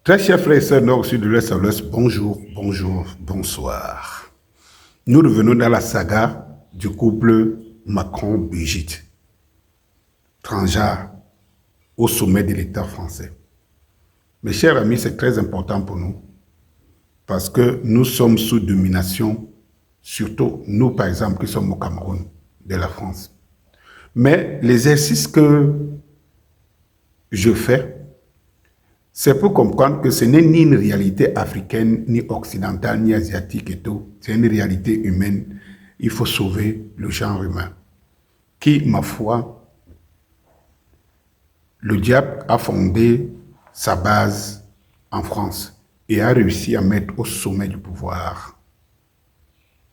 Très chers frères et sœurs, nord, sud, de l'est à l'ouest, bonjour, bonjour, bonsoir. Nous revenons dans la saga du couple Macron-Brigitte, transgenre au sommet de l'État français. Mes chers amis, c'est très important pour nous parce que nous sommes sous domination, surtout nous, par exemple, qui sommes au Cameroun, de la France. Mais l'exercice que je fais, c'est pour comprendre que ce n'est ni une réalité africaine, ni occidentale, ni asiatique et tout. C'est une réalité humaine. Il faut sauver le genre humain. Qui, ma foi, le diable a fondé sa base en France et a réussi à mettre au sommet du pouvoir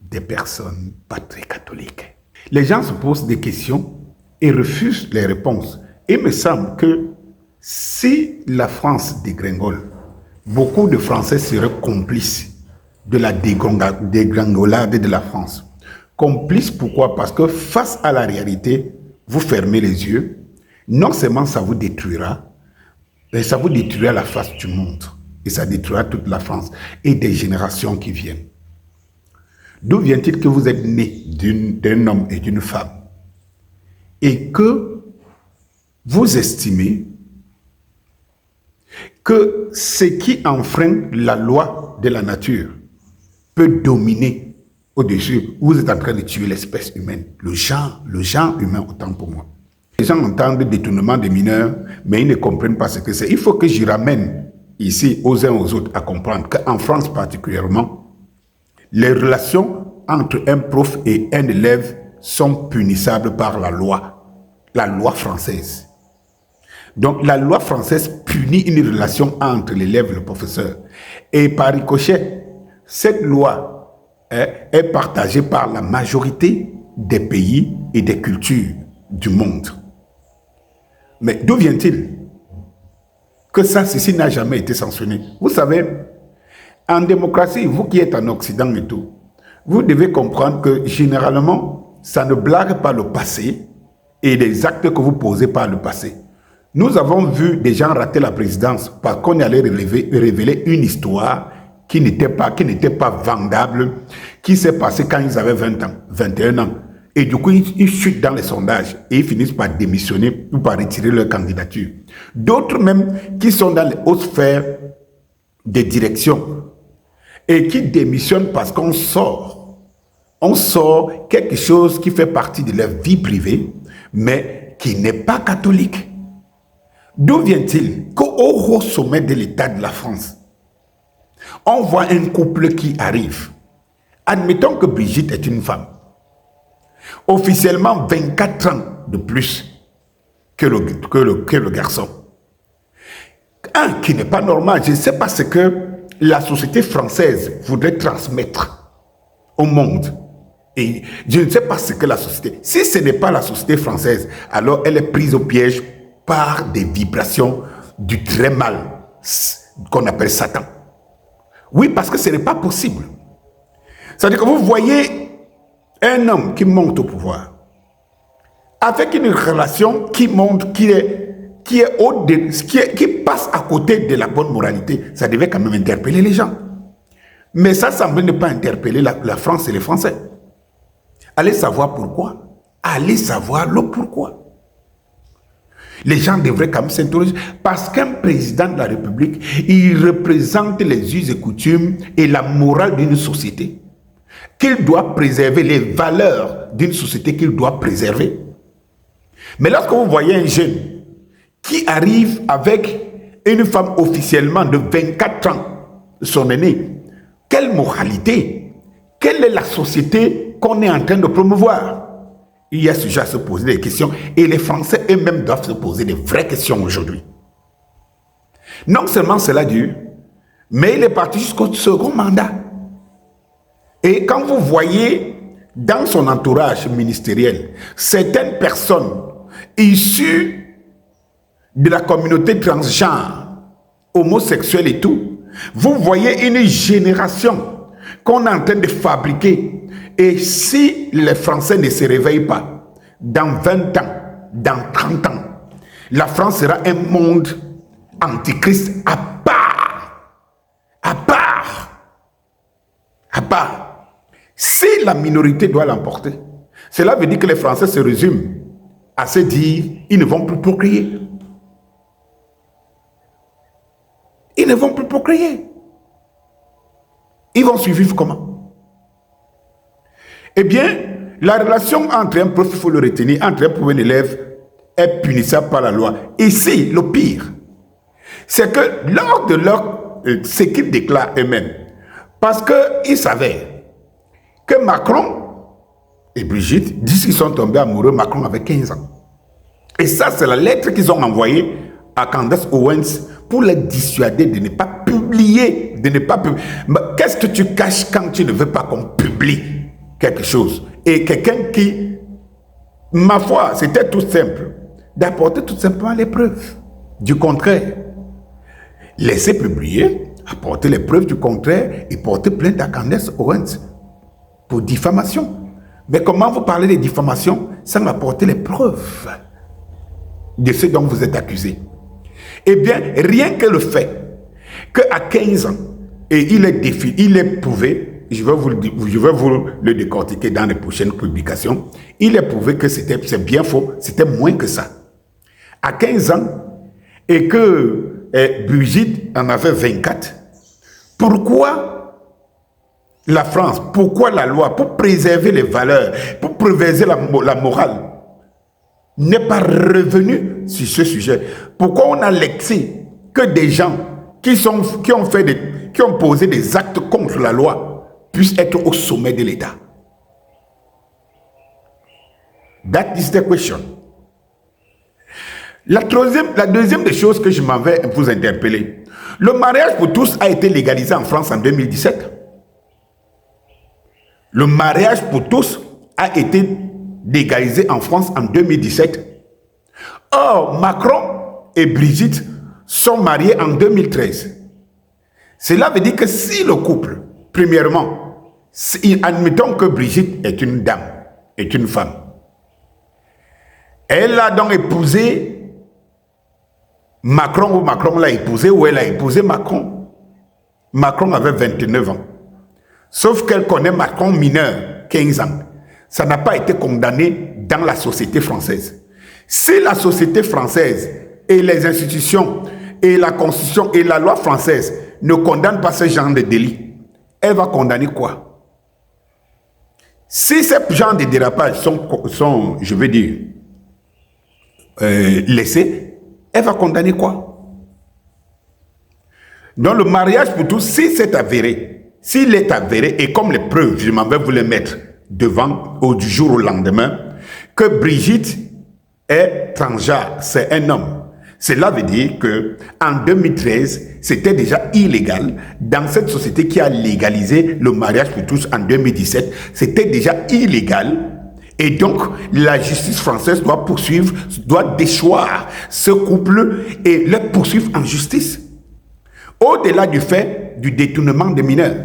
des personnes pas très catholiques. Les gens se posent des questions et refusent les réponses. Et il me semble que si la France dégringole, beaucoup de Français seraient complices de la dégringolade de la France. Complices pourquoi? Parce que face à la réalité, vous fermez les yeux. Non seulement ça vous détruira, mais ça vous détruira la face du monde. Et ça détruira toute la France et des générations qui viennent. D'où vient-il que vous êtes né d'un homme et d'une femme et que vous estimez que ce qui enfreint la loi de la nature peut dominer au-dessus? Vous êtes en train de tuer l'espèce humaine, le genre humain, autant pour moi. Les gens entendent détournement des mineurs, mais ils ne comprennent pas ce que c'est. Il faut que j'y ramène ici aux uns aux autres à comprendre qu'en France particulièrement, les relations entre un prof et un élève sont punissables par la loi française. Donc la loi française punit une relation entre l'élève et le professeur. Et par ricochet, cette loi est partagée par la majorité des pays et des cultures du monde. Mais d'où vient-il que ceci n'a jamais été sanctionné? Vous savez, en démocratie, vous qui êtes en Occident et tout, vous devez comprendre que généralement, ça ne blague pas le passé et les actes que vous posez par le passé. Nous avons vu des gens rater la présidence parce qu'on allait révéler une histoire qui n'était pas vendable, qui s'est passée quand ils avaient 20 ans, 21 ans. Et du coup, ils chutent dans les sondages et ils finissent par démissionner ou par retirer leur candidature. D'autres même qui sont dans les hautes sphères des directions et qui démissionnent parce qu'on sort. On sort quelque chose qui fait partie de leur vie privée, mais qui n'est pas catholique. D'où vient-il qu'au haut sommet de l'État de la France, on voit un couple qui arrive? Admettons que Brigitte est une femme. Officiellement 24 ans de plus que le garçon. Un qui n'est pas normal. Je ne sais pas ce que la société française voudrait transmettre au monde. Et je ne sais pas ce que la société... Si ce n'est pas la société française, alors elle est prise au piège par des vibrations du très mal qu'on appelle Satan. Oui, parce que ce n'est pas possible. C'est-à-dire que vous voyez un homme qui monte au pouvoir avec une relation qui montre qui passe à côté de la bonne moralité. Ça devait quand même interpeller les gens. Mais ça semble ne pas interpeller la France et les Français. Allez savoir pourquoi. Allez savoir le pourquoi. Les gens devraient quand même s'interroger parce qu'un président de la République, il représente les us et coutumes et la morale d'une société, qu'il doit préserver, les valeurs d'une société qu'il doit préserver. Mais lorsque vous voyez un jeune qui arrive avec une femme officiellement de 24 ans, son aîné, quelle moralité, quelle est la société qu'on est en train de promouvoir? Il y a sujet à se poser des questions et les Français eux-mêmes doivent se poser des vraies questions aujourd'hui. Non seulement cela dure, mais il est parti jusqu'au second mandat. Et quand vous voyez dans son entourage ministériel certaines personnes issues de la communauté transgenre, homosexuelle et tout, vous voyez une génération qu'on est en train de fabriquer. Et si les Français ne se réveillent pas, dans 20 ans, dans 30 ans, la France sera un monde antichrist à part. part, si la minorité doit l'emporter, cela veut dire que les Français se résument à se dire, ils ne vont plus procréer. Ils ne vont plus procréer. Ils vont survivre comment? Eh bien, la relation entre un prof, il faut le retenir, entre un prof et l'élève est punissable par la loi. Ici, le pire, c'est que lors de ce qu'ils déclarent eux-mêmes, parce qu'ils savaient que Macron et Brigitte disent qu'ils sont tombés amoureux, Macron avait 15 ans. Et ça, c'est la lettre qu'ils ont envoyée à Candace Owens pour les dissuader de ne pas publier, Qu'est-ce que tu caches quand tu ne veux pas qu'on publie quelque chose? Et quelqu'un qui, ma foi, c'était tout simple, d'apporter tout simplement les preuves du contraire. Laisser publier, apporter les preuves du contraire et porter plainte à Candace Owens pour diffamation. Mais comment vous parlez de diffamation sans apporter les preuves de ce dont vous êtes accusé? Eh bien, rien que le fait qu'à 15 ans, et il est prouvé, je vais vous le décortiquer dans les prochaines publications, il est prouvé que c'est bien faux, c'était moins que ça. À 15 ans, et que Brigitte en avait 24, pourquoi la France, pourquoi la loi, pour préserver les valeurs, pour préserver la morale, n'est pas revenu sur ce sujet? Pourquoi on a laissé que des gens qui ont posé des actes contre la loi puissent être au sommet de l'État? That is the question. La deuxième des choses que je m'en vais vous interpeller, le mariage pour tous a été légalisé en France en 2017. Le mariage pour tous a été légalisé en France en 2017. Or, Macron et Brigitte sont mariés en 2013. Cela veut dire que si le couple, premièrement, admettons que Brigitte est une dame, est une femme, elle a donc épousé Macron, ou Macron l'a épousé, ou elle a épousé Macron. Macron avait 29 ans. Sauf qu'elle connaît Macron mineur, 15 ans. Ça n'a pas été condamné dans la société française. Si la société française et les institutions et la constitution et la loi française ne condamnent pas ce genre de délit, elle va condamner quoi? Si ces genres de dérapages sont je veux dire, laissés, elle va condamner quoi? Donc le mariage pour tous, si c'est avéré, s'il est avéré, et comme les preuves, je m'en vais vous les mettre devant, du jour au lendemain, que Brigitte est transgenre, c'est un homme. Cela veut dire que en 2013, c'était déjà illégal. Dans cette société qui a légalisé le mariage pour tous en 2017, c'était déjà illégal. Et donc, la justice française doit déchoir ce couple et le poursuivre en justice. Au-delà du fait du détournement des mineurs.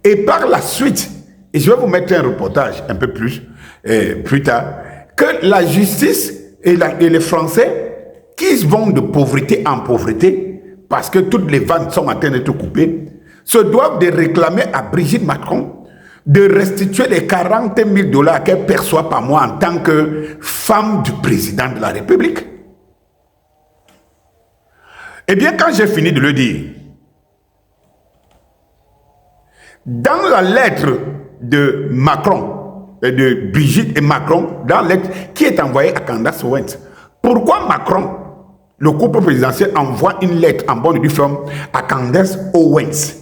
Et par la suite, et je vais vous mettre un reportage un peu plus tard, que la justice et les Français qui vont de pauvreté en pauvreté, parce que toutes les vannes sont en train d'être coupées, se doivent de réclamer à Brigitte Macron de restituer les 40 000 $ qu'elle perçoit par mois en tant que femme du président de la République. Eh bien, quand j'ai fini de le dire, dans la lettre de Macron, de Brigitte et Macron, dans la lettre qui est envoyée à Candace Owens, pourquoi Macron, le couple présidentiel, envoie une lettre en bonne et due forme à Candace Owens,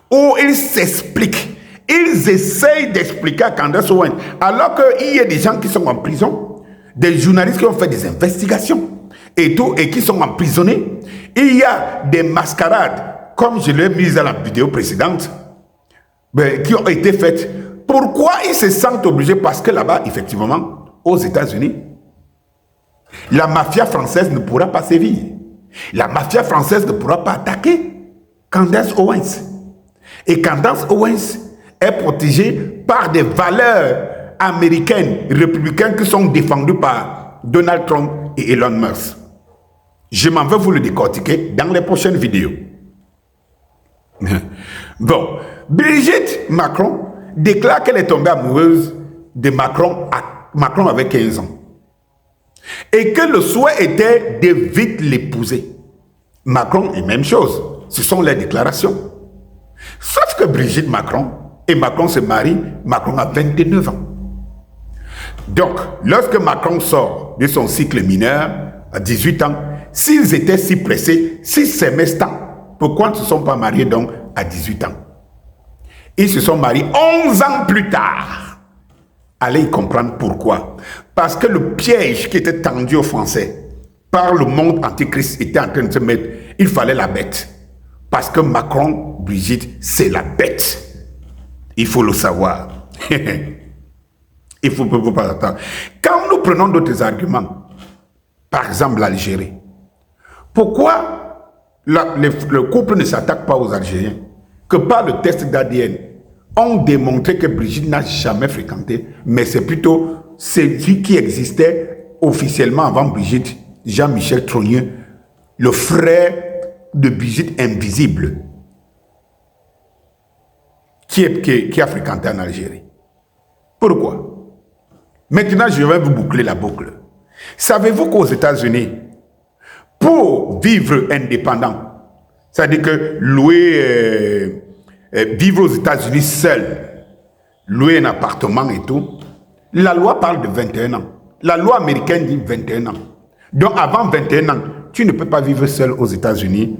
où il s'explique? Ils essayent d'expliquer à Candace Owens, alors qu'il y a des gens qui sont en prison, des journalistes qui ont fait des investigations et tout, et qui sont emprisonnés. Il y a des mascarades, comme je l'ai mis dans la vidéo précédente, qui ont été faites. Pourquoi ils se sentent obligés? Parce que là-bas, effectivement, aux États-Unis, la mafia française ne pourra pas sévir. La mafia française ne pourra pas attaquer Candace Owens. Et Candace Owens est protégée par des valeurs américaines, républicaines qui sont défendues par Donald Trump et Elon Musk. Je m'en vais vous le décortiquer dans les prochaines vidéos. Bon, Brigitte Macron déclare qu'elle est tombée amoureuse de Macron. Macron avait 15 ans. Et que le souhait était de vite l'épouser. Macron est même chose. Ce sont les déclarations. Sauf que Brigitte Macron et Macron se marient. Macron a 29 ans. Donc, lorsque Macron sort de son cycle mineur à 18 ans, s'ils étaient si pressés, s'ils s'aimaient tant, pourquoi ils ne se sont pas mariés donc à 18 ans? Ils se sont mariés 11 ans plus tard. Allez y comprendre pourquoi. Parce que le piège qui était tendu aux Français par le monde antichrist était en train de se mettre. Il fallait la bête. Parce que Macron, Brigitte, c'est la bête. Il faut le savoir. Il faut pas attendre. Quand nous prenons d'autres arguments, par exemple l'Algérie, pourquoi le couple ne s'attaque pas aux Algériens? Que par le test d'ADN, ont démontré que Brigitte n'a jamais fréquenté, mais c'est plutôt celui qui existait officiellement avant Brigitte, Jean-Michel Trogneux, le frère de Brigitte invisible, qui a fréquenté en Algérie. Pourquoi? Maintenant, je vais vous boucler la boucle. Savez-vous qu'aux États-Unis, pour vivre indépendant, c'est-à-dire que vivre aux États-Unis seul, louer un appartement et tout, la loi parle de 21 ans. La loi américaine dit 21 ans. Donc avant 21 ans, tu ne peux pas vivre seul aux États-Unis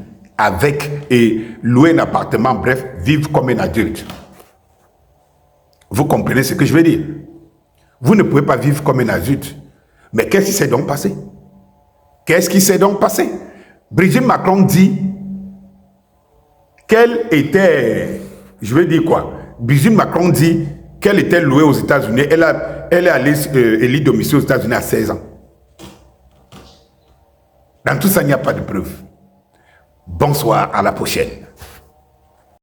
et louer un appartement, bref, vivre comme un adulte. Vous comprenez ce que je veux dire? Vous ne pouvez pas vivre comme un adulte. Mais qu'est-ce qui s'est donc passé? Qu'est-ce qui s'est donc passé? Brigitte Macron dit qu'elle était, je veux dire quoi? Brigitte Macron dit qu'elle était louée aux États-Unis. Elle est allée élire domicile aux États-Unis à 16 ans. Dans tout ça, il n'y a pas de preuve. Bonsoir, à la prochaine.